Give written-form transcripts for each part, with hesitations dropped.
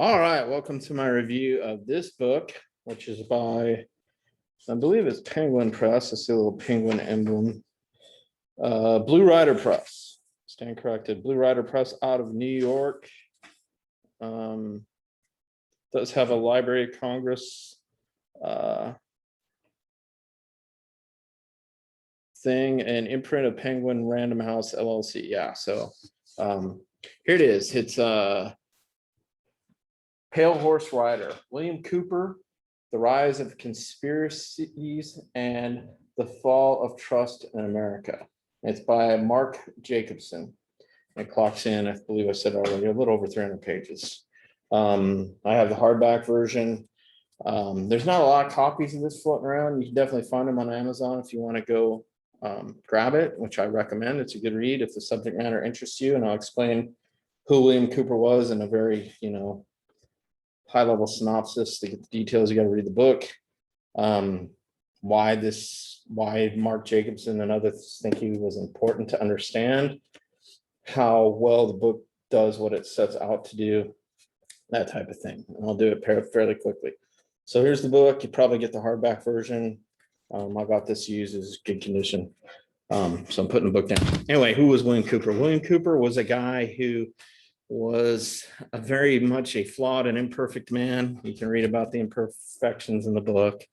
All right, welcome to my review of this book, which is by, I believe it's Penguin Press. I see a little penguin emblem. Blue Rider Press. Stand corrected. Blue Rider Press out of New York. Does have a Library of Congress thing, and imprint of Penguin Random House LLC. Yeah, so here it is. It's Pale Horse Rider, William Cooper, The Rise of Conspiracies and the Fall of Trust in America. It's by Mark Jacobson. It clocks in, I believe I said already, a little over 300 pages. I have the hardback version. There's not a lot of copies of this floating around. You can definitely find them on Amazon if you want to go grab it, which I recommend. It's a good read if the subject matter interests you, and I'll explain who William Cooper was in a very, high-level synopsis. To get the details, you got to read the book. Why Mark Jacobson and others think he was important to understand, how well the book does what it sets out to do, that type of thing. And I'll do it fairly quickly. So here's the book. You probably get the hardback version. I got this used as good condition. So I'm putting the book down. Anyway, who was William Cooper? William Cooper was a guy who was very much a flawed and imperfect man. You can read about the imperfections in the book.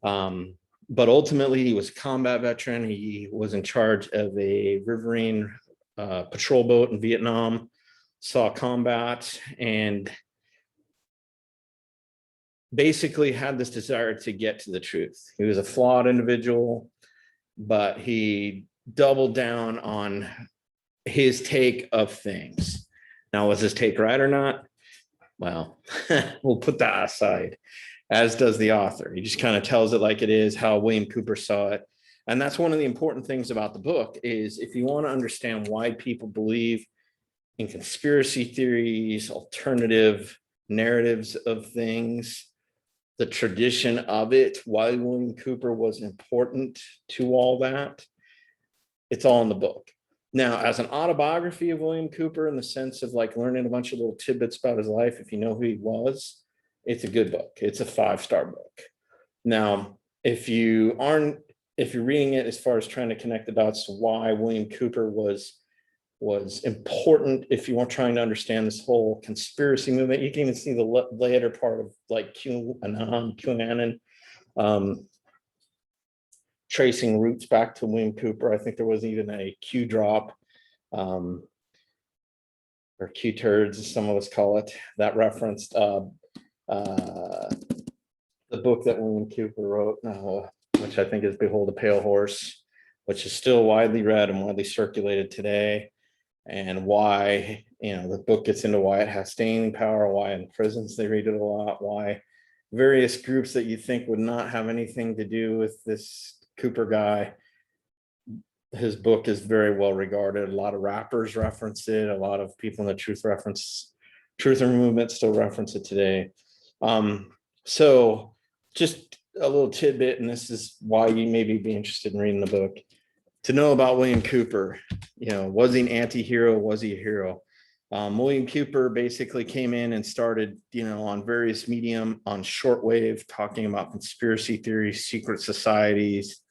But ultimately, he was a combat veteran. He was in charge of a riverine patrol boat in Vietnam, saw combat, and basically had this desire to get to the truth. He was a flawed individual, but he doubled down on his take of things. Now, was his take right or not? Well, we'll put that aside, as does the author. He just kind of tells it like it is, how William Cooper saw it. And that's one of the important things about the book, is if you want to understand why people believe in conspiracy theories, alternative narratives of things, the tradition of it, why William Cooper was important to all that, it's all in the book. Now, as an autobiography of William Cooper, in the sense of like learning a bunch of little tidbits about his life, if you know who he was, it's a good book. It's a 5-star book. Now, if you're reading it as far as trying to connect the dots to why William Cooper was important, if you weren't trying to understand this whole conspiracy movement, you can even see the later part of like QAnon, tracing roots back to William Cooper. I think there was even a Q drop, or Q turds, as some of us call it, that referenced the book that William Cooper wrote, which I think is Behold a Pale Horse, which is still widely read and widely circulated today. And why, the book gets into why it has staying power, why in prisons they read it a lot, why various groups that you think would not have anything to do with this Cooper guy, his book is very well regarded. A lot of rappers reference it. A lot of people in the truth movement still reference it today. So just a little tidbit, and this is why you maybe be interested in reading the book. To know about William Cooper, was he an anti-hero? Was he a hero? William Cooper basically came in and started, on various medium, on shortwave, talking about conspiracy theories, secret societies,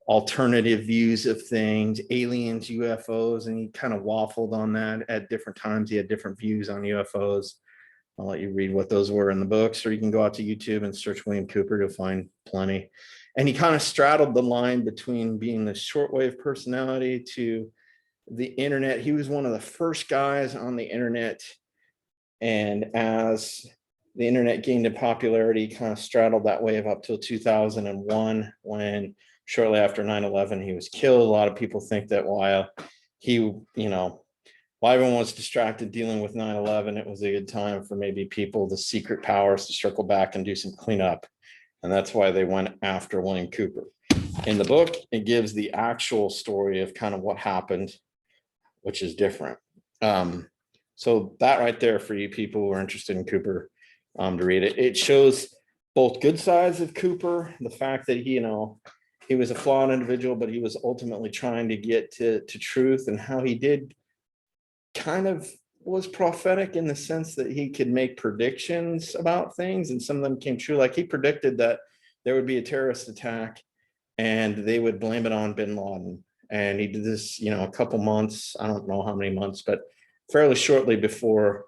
alternative views of things, aliens, UFOs, and he kind of waffled on that at different times. He had different views on UFOs. I'll let you read what those were in the books, or you can go out to YouTube and search William Cooper. You'll find plenty. And he kind of straddled the line between being the shortwave personality to the internet. He was one of the first guys on the internet. And as the internet gained in popularity, kind of straddled that wave up till 2001, when shortly after 9/11, he was killed. A lot of people think that while everyone was distracted dealing with 9/11, it was a good time for maybe people, the secret powers, to circle back and do some cleanup. And that's why they went after William Cooper. In the book, it gives the actual story of kind of what happened, which is different. So that right there, for you people who are interested in Cooper, to read it. It shows both good sides of Cooper, the fact that he was a flawed individual, but he was ultimately trying to get to truth, and how he did kind of was prophetic in the sense that he could make predictions about things, and some of them came true. Like he predicted that there would be a terrorist attack and they would blame it on bin Laden. And he did this, a couple months, I don't know how many months, but fairly shortly before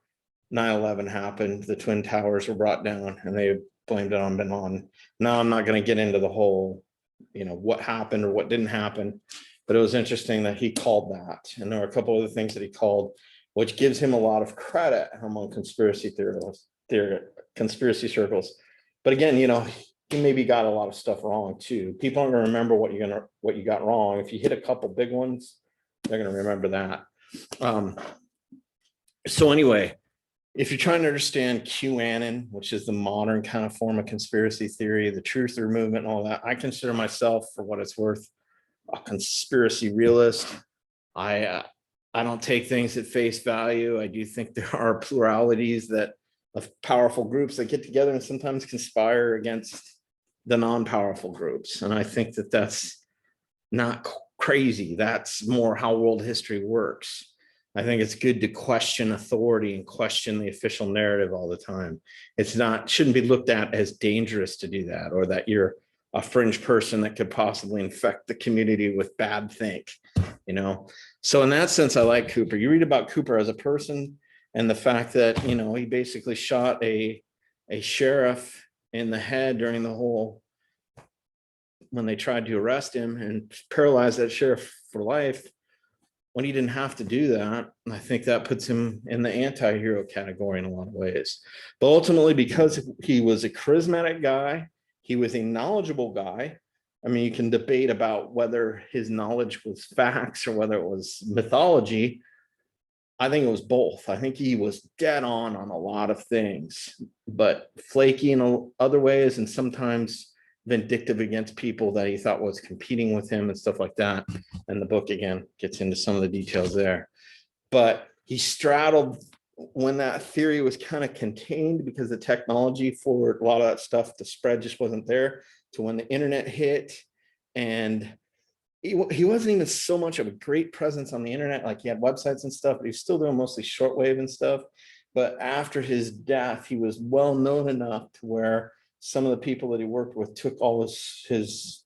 9/11 happened, the Twin Towers were brought down and they blamed it on bin Laden. Now, I'm not going to get into the whole, what happened or what didn't happen, but it was interesting that he called that. And there were a couple other things that he called, which gives him a lot of credit among conspiracy circles. But again, he maybe got a lot of stuff wrong too. People aren't going to remember what you got wrong. If you hit a couple big ones, they're going to remember that. So anyway, if you're trying to understand QAnon, which is the modern kind of form of conspiracy theory, the truther movement, and all that, I consider myself, for what it's worth, a conspiracy realist. I don't take things at face value. I do think there are pluralities of powerful groups that get together and sometimes conspire against the non-powerful groups. And I think that that's not crazy. That's more how world history works. I think it's good to question authority and question the official narrative all the time. Shouldn't be looked at as dangerous to do that, or that you're a fringe person that could possibly infect the community with bad think, So in that sense, I like Cooper. You read about Cooper as a person and the fact that, he basically shot a sheriff in the head when they tried to arrest him, and paralyzed that sheriff for life when he didn't have to do that. And I think that puts him in the anti-hero category in a lot of ways. But ultimately, because he was a charismatic guy, he was a knowledgeable guy. I mean, you can debate about whether his knowledge was facts or whether it was mythology. I think it was both. I think he was dead on a lot of things, but flaky in other ways, and sometimes vindictive against people that he thought was competing with him and stuff like that. And the book, again, gets into some of the details there. But he straddled when that theory was kind of contained, because the technology for a lot of that stuff to spread just wasn't there, to when the internet hit. And he wasn't even so much of a great presence on the internet. Like, he had websites and stuff, but he was still doing mostly shortwave and stuff. But after his death, he was well known enough to where some of the people that he worked with took all his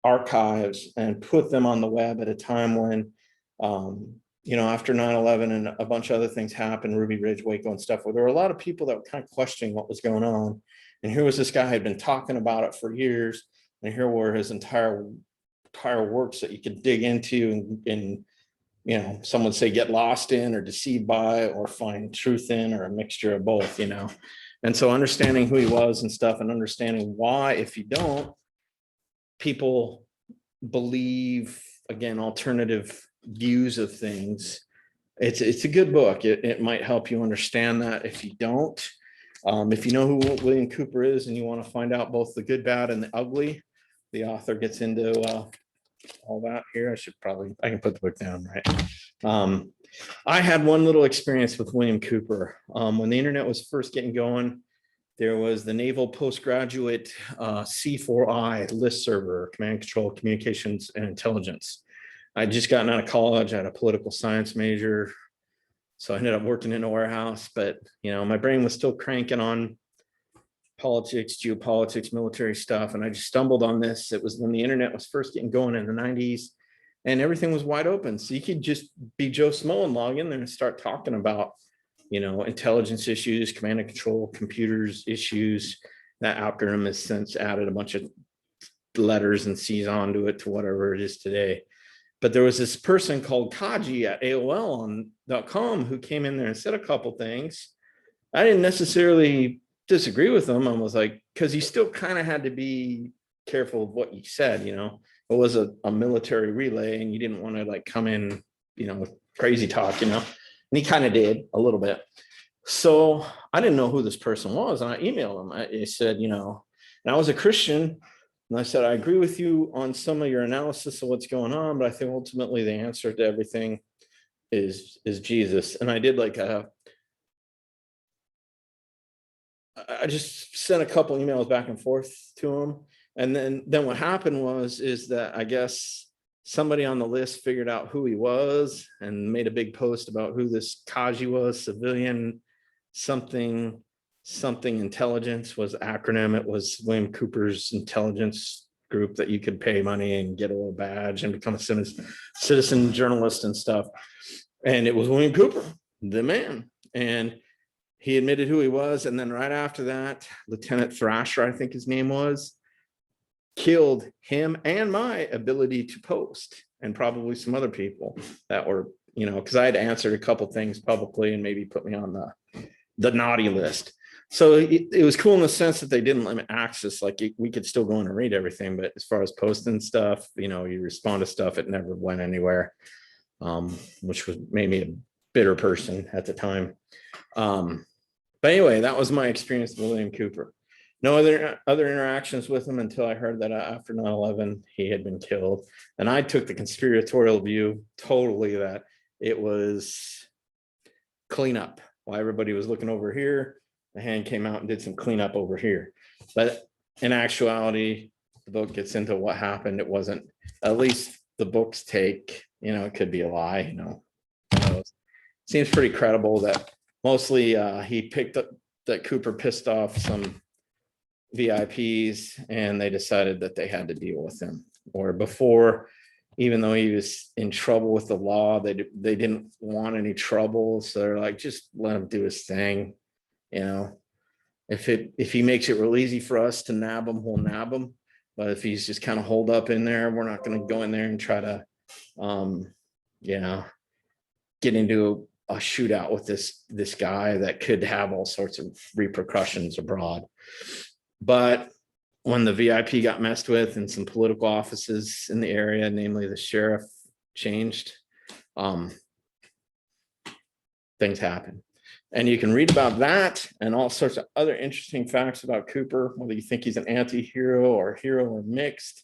archives and put them on the web at a time when, after 9/11 and a bunch of other things happened, Ruby Ridge, Waco and stuff, where there were a lot of people that were kind of questioning what was going on. And here was this guy who had been talking about it for years. And here were his entire works that you could dig into and some would say get lost in, or deceived by, or find truth in, or a mixture of both, And so understanding who he was and stuff, and understanding why, if you don't, people believe, again, alternative views of things. It's a good book. It might help you understand that if you don't. If you know who William Cooper is and you want to find out both the good, bad, and the ugly, the author gets into all that here. I can put the book down, right? I had one little experience with William Cooper. When the internet was first getting going, there was the Naval Postgraduate C4I list server, Command and Control, Communications and Intelligence. I'd just gotten out of college. I had a political science major, so I ended up working in a warehouse. But my brain was still cranking on politics, geopolitics, military stuff, and I just stumbled on this. It was when the internet was first getting going in the 90s, and everything was wide open. So you could just be Joe Smo and log in there and start talking about, intelligence issues, command and control, computers issues. That acronym has since added a bunch of letters and C's onto it to whatever it is today. But there was this person called Kaji at AOL.com who came in there and said a couple things. I didn't necessarily disagree with him. I was like, because you still kind of had to be careful of what you said, it was a military relay, and you didn't want to like come in, with crazy talk, and he kind of did a little bit. So I didn't know who this person was, and I emailed him. I said, and I was a Christian, and I said, I agree with you on some of your analysis of what's going on, but I think ultimately the answer to everything is Jesus. And I did I just sent a couple emails back and forth to him. And then what happened is that I guess somebody on the list figured out who he was and made a big post about who this Kaji was, civilian something intelligence was the acronym. It was William Cooper's intelligence group that you could pay money and get a little badge and become a citizen journalist and stuff. And it was William Cooper, the man. And he admitted who he was. And then right after that, Lieutenant Thrasher, I think his name was, killed him and my ability to post, and probably some other people that were, because I had answered a couple things publicly and maybe put me on the naughty list. So it was cool in the sense that they didn't limit access. Like we could still go in and read everything, but as far as posting stuff, you respond to stuff, it never went anywhere, which made me a bitter person at the time. But anyway, that was my experience with William Cooper. No other interactions with him until I heard that after 9/11, he had been killed. And I took the conspiratorial view totally that it was cleanup. While everybody was looking over here, the hand came out and did some cleanup over here. But in actuality, the book gets into what happened. It wasn't, at least the book's take, it could be a lie, Seems pretty credible that mostly he picked up that Cooper pissed off some VIPs and they decided that they had to deal with him. Or before, even though he was in trouble with the law, they didn't want any trouble. So they're like, just let him do his thing. If he makes it real easy for us to nab him, we'll nab him. But if he's just kind of holed up in there, we're not going to go in there and try to, get into a shootout with this guy that could have all sorts of repercussions abroad. But when the VIP got messed with and some political offices in the area, namely the sheriff, changed, things happen. And you can read about that and all sorts of other interesting facts about Cooper, whether you think he's an anti-hero or hero or mixed.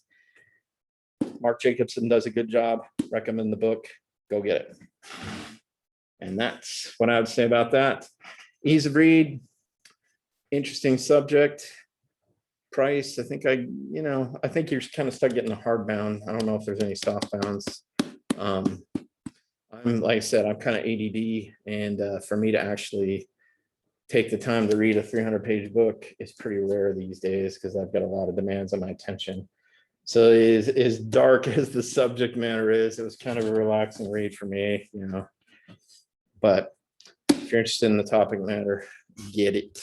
Mark Jacobson does a good job. Recommend the book. Go get it. And that's what I would say about that. Ease of read, interesting subject. Price, I think you're kind of stuck getting a hardbound. I don't know if there's any softbounds. I'm, like I said, I'm kind of ADD, and for me to actually take the time to read a 300-page book is pretty rare these days because I've got a lot of demands on my attention. So as dark as the subject matter is, it was kind of a relaxing read for me, But if you're interested in the topic matter, get it.